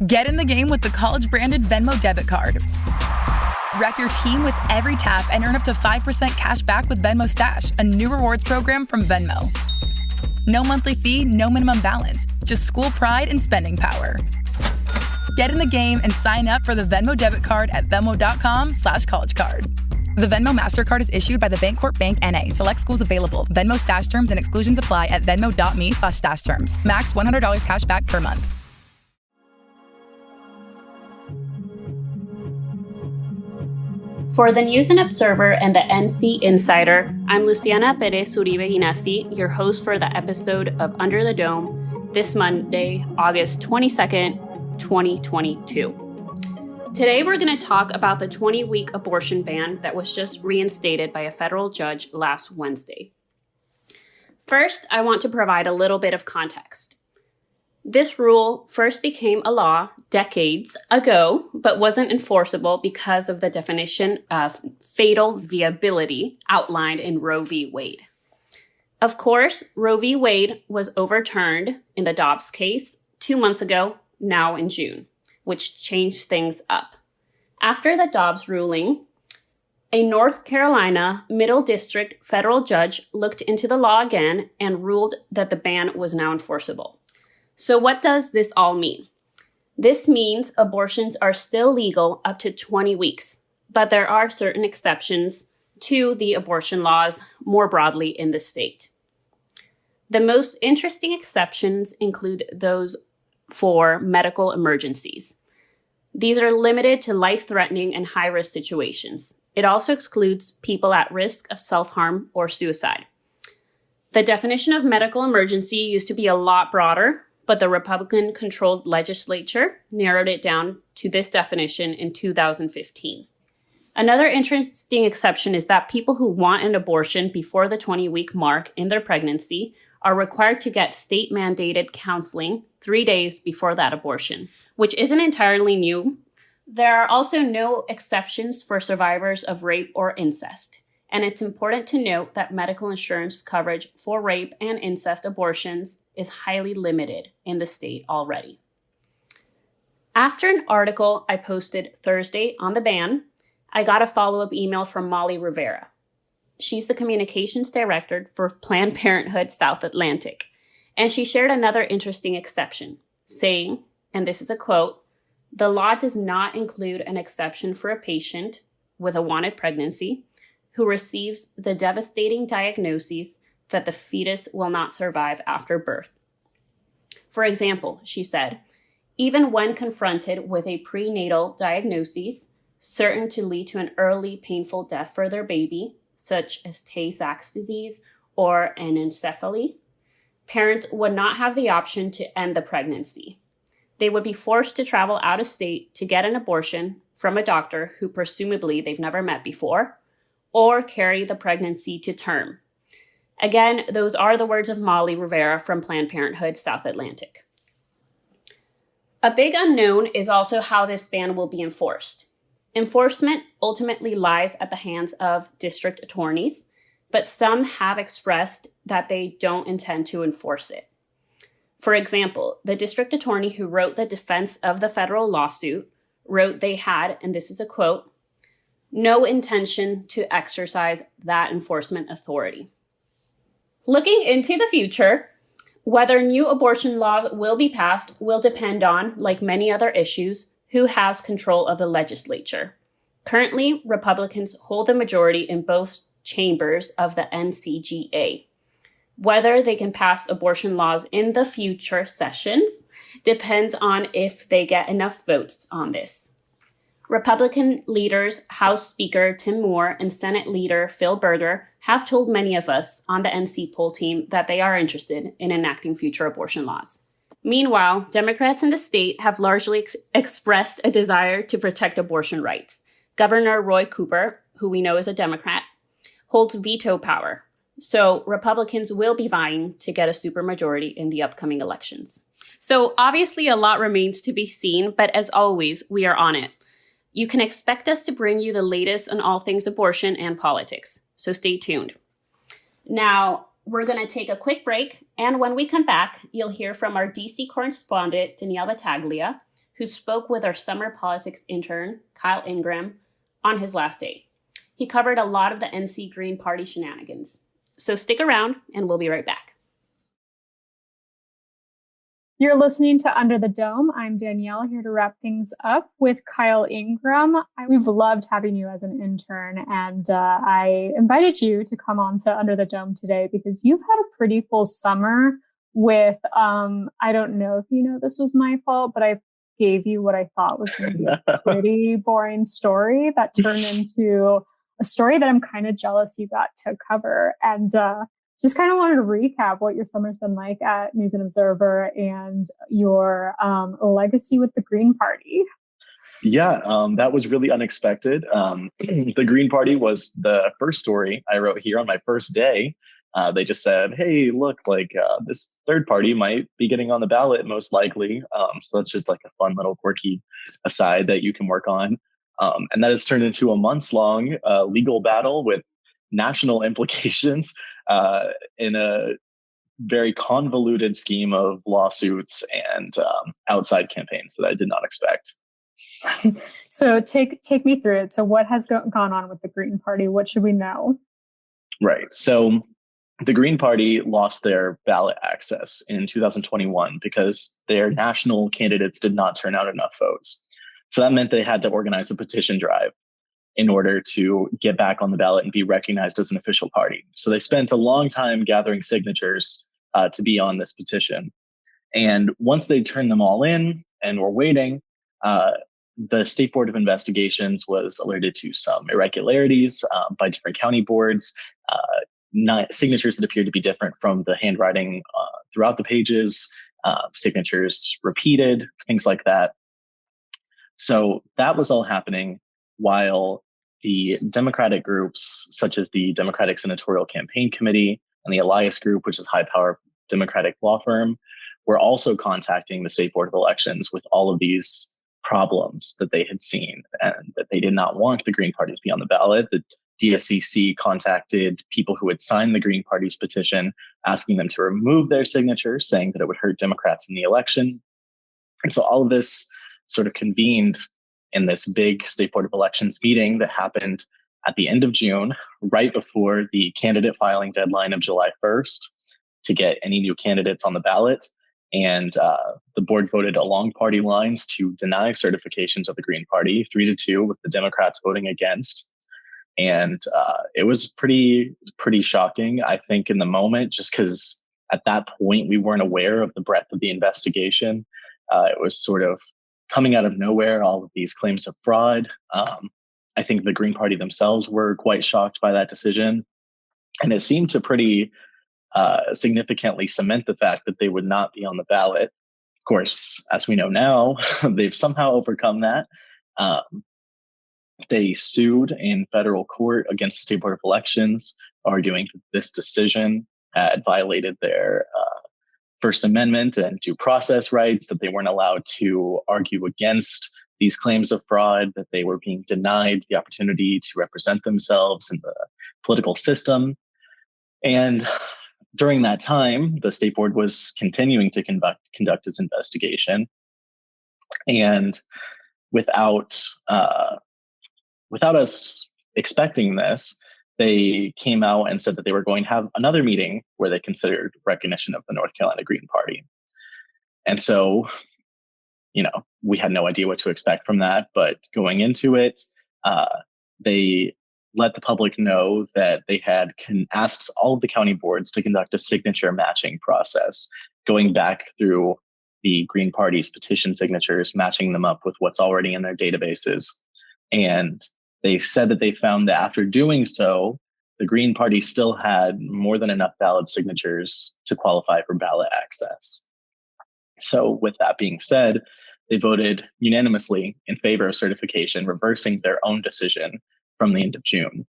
Get in the game with the college-branded Venmo debit card. Wreck your team with every tap and earn up to 5% cash back with Venmo Stash, a new rewards program from Venmo. No monthly fee, no minimum balance, just school pride and spending power. Get in the game and sign up for the Venmo debit card at venmo.com/collegecard. The Venmo MasterCard is issued by the Bancorp Bank N.A. Select schools available. Venmo Stash terms and exclusions apply at venmo.me/stash terms. Max $100 cash back per month. For the News and Observer and the NC Insider, I'm Luciana Pérez Uribe Guinassi, your host for the episode of Under the Dome this Monday, August 22nd, 2022. Today we're going to talk about the 20-week abortion ban that was just reinstated by a federal judge last Wednesday. First, I want to provide a little bit of context. This rule first became a law decades ago, but wasn't enforceable because of the definition of fatal viability outlined in Roe v. Wade. Of course, Roe v. Wade was overturned in the Dobbs case 2 months ago, now in June, which changed things up. After the Dobbs ruling, a North Carolina Middle District federal judge looked into the law again and ruled that the ban was now enforceable. So what does this all mean? This means abortions are still legal up to 20 weeks, but there are certain exceptions to the abortion laws more broadly in the state. The most interesting exceptions include those for medical emergencies. These are limited to life-threatening and high-risk situations. It also excludes people at risk of self-harm or suicide. The definition of medical emergency used to be a lot broader, but the Republican-controlled legislature narrowed it down to this definition in 2015. Another interesting exception is that people who want an abortion before the 20-week mark in their pregnancy are required to get state-mandated counseling 3 days before that abortion, which isn't entirely new. There are also no exceptions for survivors of rape or incest. And it's important to note that medical insurance coverage for rape and incest abortions is highly limited in the state already. After an article I posted Thursday on the ban, I got a follow-up email from Molly Rivera. She's the communications director for Planned Parenthood South Atlantic, and she shared another interesting exception, saying, and this is a quote, "The law does not include an exception for a patient with a wanted pregnancy who receives the devastating diagnosis that the fetus will not survive after birth. For example," she said, "even when confronted with a prenatal diagnosis certain to lead to an early painful death for their baby, such as Tay-Sachs disease or anencephaly, parents would not have the option to end the pregnancy. They would be forced to travel out of state to get an abortion from a doctor who presumably they've never met before, or carry the pregnancy to term." Again, those are the words of Molly Rivera from Planned Parenthood South Atlantic. A big unknown is also how this ban will be enforced. Enforcement ultimately lies at the hands of district attorneys, but some have expressed that they don't intend to enforce it. For example, the district attorney who wrote the defense of the federal lawsuit wrote they had, and this is a quote, "no intention to exercise that enforcement authority." Looking into the future, whether new abortion laws will be passed will depend on, like many other issues, who has control of the legislature. Currently, Republicans hold the majority in both chambers of the NCGA. Whether they can pass abortion laws in the future sessions depends on if they get enough votes on this. Republican leaders, House Speaker Tim Moore and Senate Leader Phil Berger have told many of us on the NC poll team that they are interested in enacting future abortion laws. Meanwhile, Democrats in the state have largely expressed a desire to protect abortion rights. Governor Roy Cooper, who we know is a Democrat, holds veto power. So Republicans will be vying to get a supermajority in the upcoming elections. So obviously a lot remains to be seen, but as always, we are on it. You can expect us to bring you the latest on all things abortion and politics, so stay tuned. Now, we're going to take a quick break, and when we come back, you'll hear from our DC correspondent, Danielle Battaglia, who spoke with our summer politics intern, Kyle Ingram, on his last day. He covered a lot of the NC Green Party shenanigans. So stick around and we'll be right back. You're listening to Under the Dome. I'm Danielle, here to wrap things up with Kyle Ingram. We've loved having you as an intern, and I invited you to come on to Under the Dome today because you've had a pretty full summer with, I don't know if you know this was my fault, but I gave you what I thought was going to be a pretty boring story that turned into a story that I'm kind of jealous you got to cover. And just kind of wanted to recap what your summer's been like at News and Observer and your legacy with the Green Party. Yeah, that was really unexpected. The Green Party was the first story I wrote here on my first day. They just said, hey, look, this third party might be getting on the ballot most likely. So that's just like a fun little quirky aside that you can work on. And that has turned into a months-long legal battle with national implications in a very convoluted scheme of lawsuits and outside campaigns that I did not expect. So take me through it. So what has gone on with the Green Party? What should we know? Right. So the Green Party lost their ballot access in 2021 because their national candidates did not turn out enough votes. So that meant they had to organize a petition drive in order to get back on the ballot and be recognized as an official party. So they spent a long time gathering signatures to be on this petition. And once they turned them all in and were waiting, the State Board of Investigations was alerted to some irregularities by different county boards, signatures that appeared to be different from the handwriting throughout the pages, signatures repeated, things like that. So that was all happening while the Democratic groups, such as the Democratic Senatorial Campaign Committee and the Elias Group, which is a high-power Democratic law firm, were also contacting the State Board of Elections with all of these problems that they had seen and that they did not want the Green Party to be on the ballot. The DSCC contacted people who had signed the Green Party's petition, asking them to remove their signatures, saying that it would hurt Democrats in the election. And so all of this sort of convened in this big State Board of Elections meeting that happened at the end of June, right before the candidate filing deadline of July 1st to get any new candidates on the ballot. And the board voted along party lines to deny certification to the Green Party, 3-2, with the Democrats voting against. And it was pretty shocking, I think, in the moment, just because at that point we weren't aware of the breadth of the investigation. It was sort of coming out of nowhere, all of these claims of fraud. I think the Green Party themselves were quite shocked by that decision. And it seemed to pretty significantly cement the fact that they would not be on the ballot. Of course, as we know now, they've somehow overcome that. They sued in federal court against the State Board of Elections, arguing that this decision had violated their First Amendment and due process rights, that they weren't allowed to argue against these claims of fraud, that they were being denied the opportunity to represent themselves in the political system. And during that time, the State Board was continuing to conduct its investigation. And without us expecting this, they came out and said that they were going to have another meeting where they considered recognition of the North Carolina Green Party. And so, we had no idea what to expect from that. But going into it, they let the public know that they had asked all of the county boards to conduct a signature matching process, going back through the Green Party's petition signatures, matching them up with what's already in their databases. And they said that they found that after doing so, the Green Party still had more than enough valid signatures to qualify for ballot access. So with that being said, they voted unanimously in favor of certification, reversing their own decision from the end of June.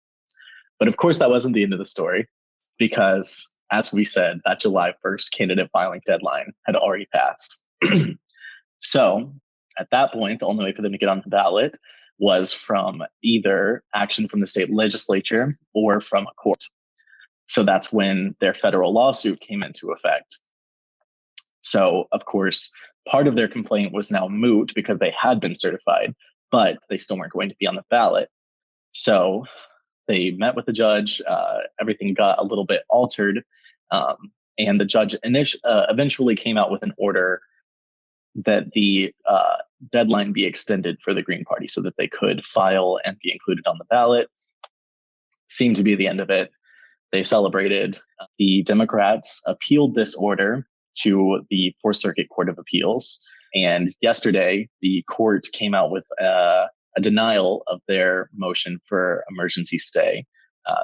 But of course, that wasn't the end of the story, because as we said, that July 1st candidate filing deadline had already passed. So at that point, the only way for them to get on the ballot was from either action from the state legislature or from a court. So that's when their federal lawsuit came into effect. So, of course, part of their complaint was now moot because they had been certified, but they still weren't going to be on the ballot. So they met with the judge. Everything got a little bit altered. And the judge eventually came out with an order that the deadline be extended for the Green Party so that they could file and be included on the ballot. Seemed to be the end of it. They celebrated. The Democrats appealed this order to the Fourth Circuit Court of Appeals. And yesterday, the court came out with a denial of their motion for emergency stay.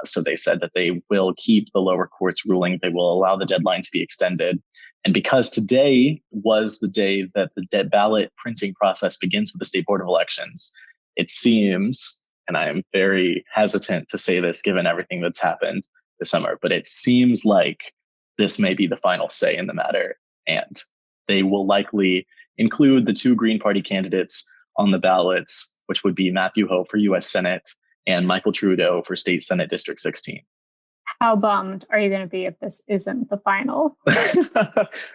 So they said that they will keep the lower court's ruling. They will allow the deadline to be extended. And because today was the day that the ballot printing process begins with the State Board of Elections, it seems, and I am very hesitant to say this given everything that's happened this summer, but it seems like this may be the final say in the matter. And they will likely include the two Green Party candidates on the ballots, which would be Matthew Hoh for U.S. Senate and Michael Trudeau for State Senate District 16. How bummed are you going to be if this isn't the final?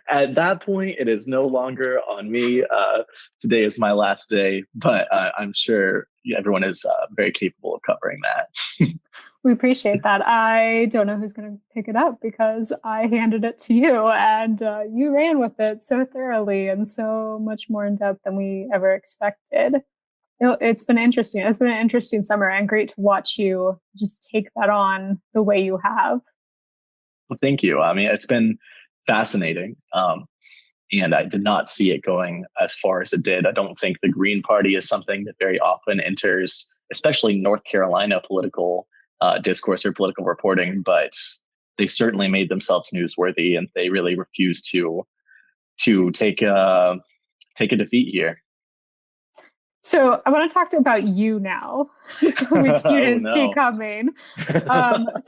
At that point, it is no longer on me. Today is my last day, but I'm sure everyone is very capable of covering that. We appreciate that. I don't know who's going to pick it up because I handed it to you and you ran with it so thoroughly and so much more in depth than we ever expected. It's been interesting. It's been an interesting summer and great to watch you just take that on the way you have. Well, thank you. I mean, it's been fascinating. And I did not see it going as far as it did. I don't think the Green Party is something that very often enters, especially North Carolina political discourse or political reporting, but they certainly made themselves newsworthy and they really refused to take a defeat here. So I want to talk about you now, which you didn't see coming.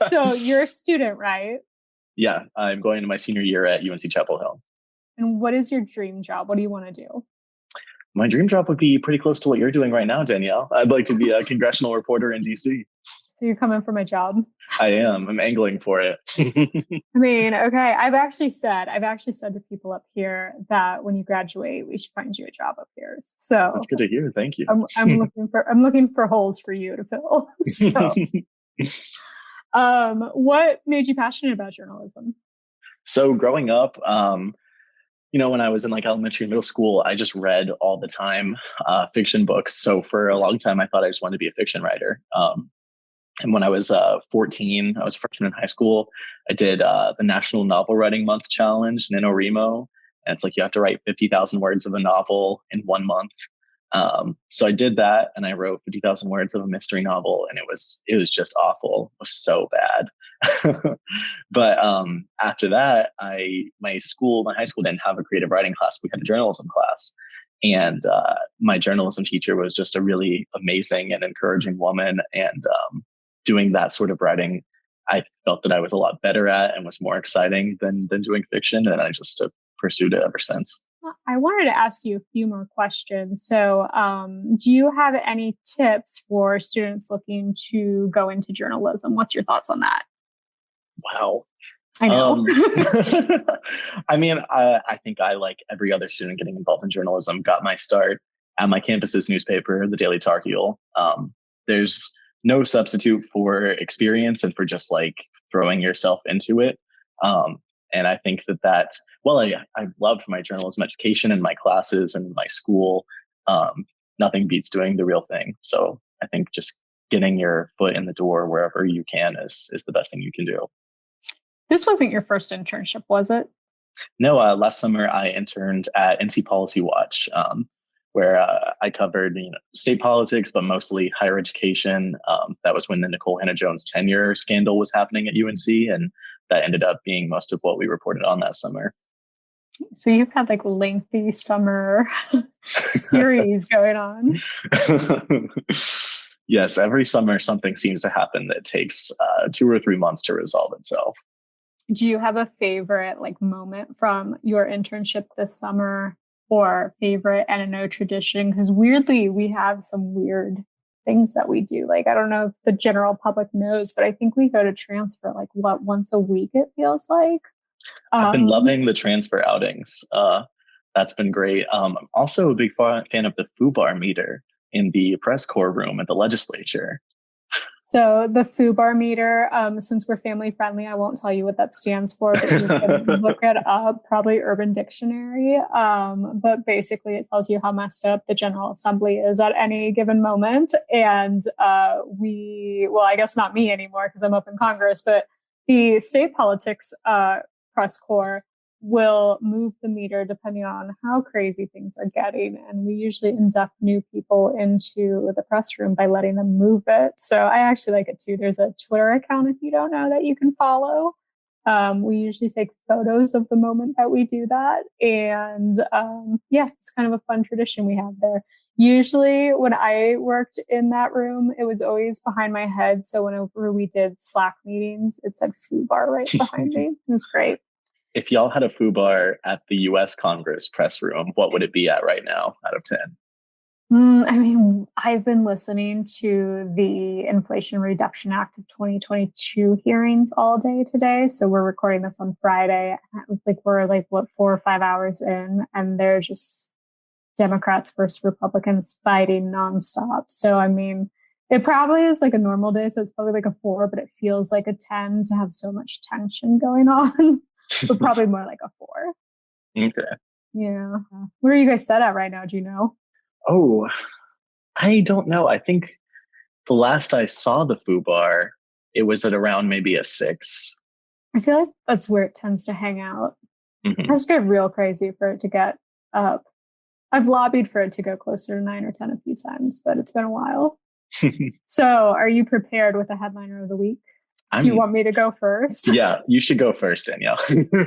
So you're a student, right? Yeah, I'm going into my senior year at UNC Chapel Hill. And what is your dream job? What do you want to do? My dream job would be pretty close to what you're doing right now, Danielle. I'd like to be a congressional reporter in DC. So you're coming for my job? I am. I'm angling for it. I mean, okay. I've actually said to people up here that when you graduate, we should find you a job up here. So that's good to hear. Thank you. I'm looking for holes for you to fill. So, what made you passionate about journalism? So growing up, when I was in like elementary and middle school, I just read all the time fiction books. So for a long time, I thought I just wanted to be a fiction writer. And when I was 14, I was a freshman in high school. I did the National Novel Writing Month Challenge, NaNoWriMo. And it's like you have to write 50,000 words of a novel in 1 month. So I did that and I wrote 50,000 words of a mystery novel and it was just awful. It was so bad. But after that, my high school didn't have a creative writing class. We had a journalism class. And my journalism teacher was just a really amazing and encouraging woman. And doing that sort of writing, I felt that I was a lot better at and was more exciting than doing fiction. And I just pursued it ever since. I wanted to ask you a few more questions. So do you have any tips for students looking to go into journalism? What's your thoughts on that? Wow. I know. I mean, I think I, like every other student getting involved in journalism, got my start at my campus's newspaper, the Daily Tar Heel. There's no substitute for experience and for just like throwing yourself into it. And I think that I loved my journalism education and my classes and my school. Nothing beats doing the real thing. So I think just getting your foot in the door wherever you can is the best thing you can do. This wasn't your first internship, was it? No, last summer I interned at NC Policy Watch, where I covered state politics, but mostly higher education. That was when the Nicole Hannah-Jones tenure scandal was happening at UNC, and that ended up being most of what we reported on that summer. So you've had like lengthy summer series going on. Yes, every summer something seems to happen that takes 2 or 3 months to resolve itself. Do you have a favorite moment from your internship this summer, or favorite NNO tradition? Because weirdly, we have some weird things that we do. I don't know if the general public knows, but I think we go to transfer once a week, it feels like. I've been loving the transfer outings. That's been great. I'm also a big fan of the FUBAR meter in the press corps room at the legislature. So the FUBAR meter, since we're family friendly, I won't tell you what that stands for, but you can look it up, probably Urban Dictionary. But basically it tells you how messed up the General Assembly is at any given moment. And I guess not me anymore because I'm up in Congress, but the state politics press corps will move the meter depending on how crazy things are getting. And we usually induct new people into the press room by letting them move it. So I actually like it too. There's a Twitter account, if you don't know, that you can follow. We usually take photos of the moment that we do that. And it's kind of a fun tradition we have there. Usually when I worked in that room, it was always behind my head. So whenever we did Slack meetings, it said FUBAR right behind me. It was great. If y'all had a FUBAR at the U.S. Congress press room, what would it be at right now out of 10? I've been listening to the Inflation Reduction Act of 2022 hearings all day today. So we're recording this on Friday. We're 4 or 5 hours in, and they're just Democrats versus Republicans fighting nonstop. So, it probably is like a normal day. So it's probably like a 4, but it feels like a 10 to have so much tension going on. But probably more like a 4. Okay. Yeah. Where are you guys set at right now? Do you know? Oh, I don't know. I think the last I saw the FUBAR, it was at around maybe a 6. I feel like that's where it tends to hang out. Mm-hmm. It has to get real crazy for it to get up. I've lobbied for it to go closer to 9 or 10 a few times, but it's been a while. So are you prepared with the headliner of the week? Do you want me to go first? Yeah, you should go first, Danielle.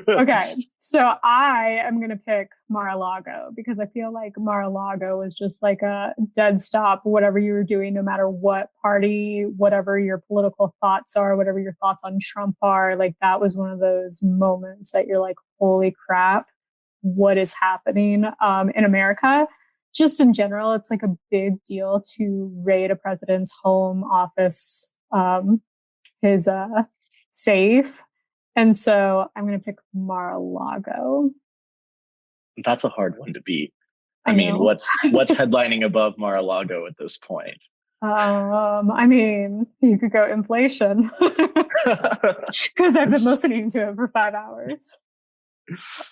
Okay. So I am going to pick Mar-a-Lago because I feel like Mar-a-Lago is just like a dead stop, whatever you were doing, no matter what party, whatever your political thoughts are, whatever your thoughts on Trump are. Like that was one of those moments that you're like, holy crap, what is happening in America? Just in general, it's like a big deal to raid a president's home, office, his safe. And so I'm going to pick Mar-a-Lago. That's a hard one to beat. What's headlining above Mar-a-Lago at this point? You could go inflation because I've been listening to it for 5 hours.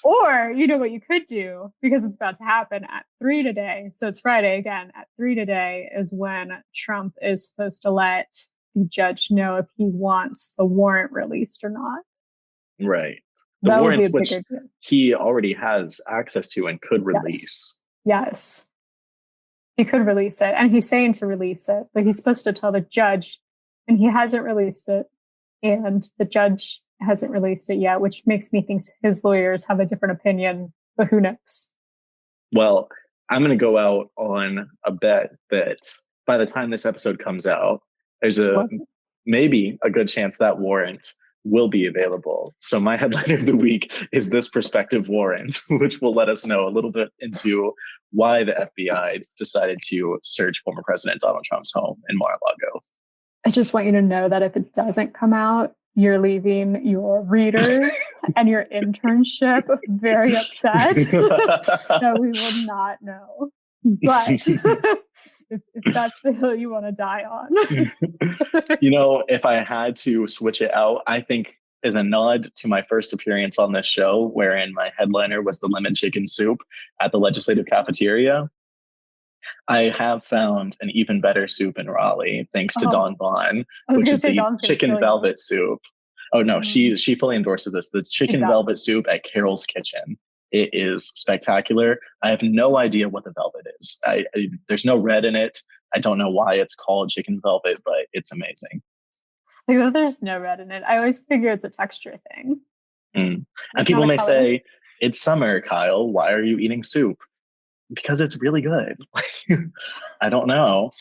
Or you know what you could do, because it's about to happen at 3 today. So it's Friday again. At 3 today is when Trump is supposed to let the judge know if he wants the warrant released or not. Right. The warrants which he already has access to and could release. Yes. He could release it. And he's saying to release it, but he's supposed to tell the judge, and he hasn't released it. And the judge hasn't released it yet, which makes me think his lawyers have a different opinion, but who knows? Well, I'm going to go out on a bet that by the time this episode comes out, there's maybe a good chance that warrant will be available. So my headline of the week is this prospective warrant, which will let us know a little bit into why the FBI decided to search former President Donald Trump's home in Mar-a-Lago. I just want you to know that if it doesn't come out, you're leaving your readers and your internship very upset. No, we will not know. But if that's the hill you want to die on. If I had to switch it out, I think as a nod to my first appearance on this show, wherein my headliner was the lemon chicken soup at the legislative cafeteria, I have found an even better soup in Raleigh, thanks to Dawn Vaughn, which is the chicken velvet soup. Oh no, she fully endorses this. The chicken velvet soup at Carol's Kitchen. It is spectacular. I have no idea what the velvet is. There's no red in it. I don't know why it's called chicken velvet, but it's amazing. I know there's no red in it. I always figure it's a texture thing. And people may say, it's summer, Kyle. Why are you eating soup? Because it's really good. I don't know.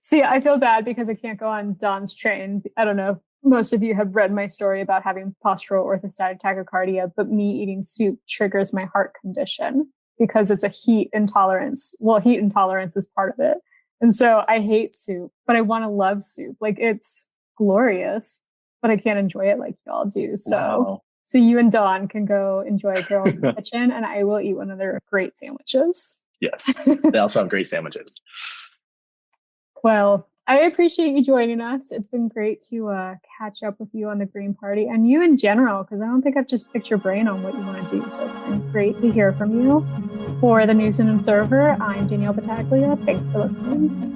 See, I feel bad because I can't go on Dawn's train. I don't know if most of you have read my story about having postural orthostatic tachycardia, but me eating soup triggers my heart condition because it's a heat intolerance. Well, heat intolerance is part of it. And so I hate soup, but I want to love soup. Like it's glorious, but I can't enjoy it like y'all do. So So you and Dawn can go enjoy Girls Kitchen, and I will eat one of their great sandwiches. Yes, they also have great sandwiches. Well, I appreciate you joining us. It's been great to catch up with you on the Green Party and you in general, because I don't think I've just picked your brain on what you want to do. So it's been great to hear from you. For the News and Observer, I'm Danielle Battaglia. Thanks for listening.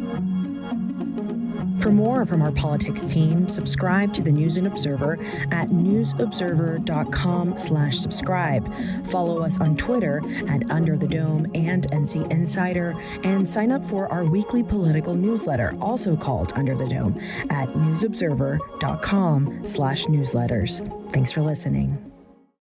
For more from our politics team, subscribe to the News and Observer at newsobserver.com/subscribe. Follow us on Twitter at Under the Dome and NC Insider, and sign up for our weekly political newsletter, also called Under the Dome, at newsobserver.com/newsletters. Thanks for listening.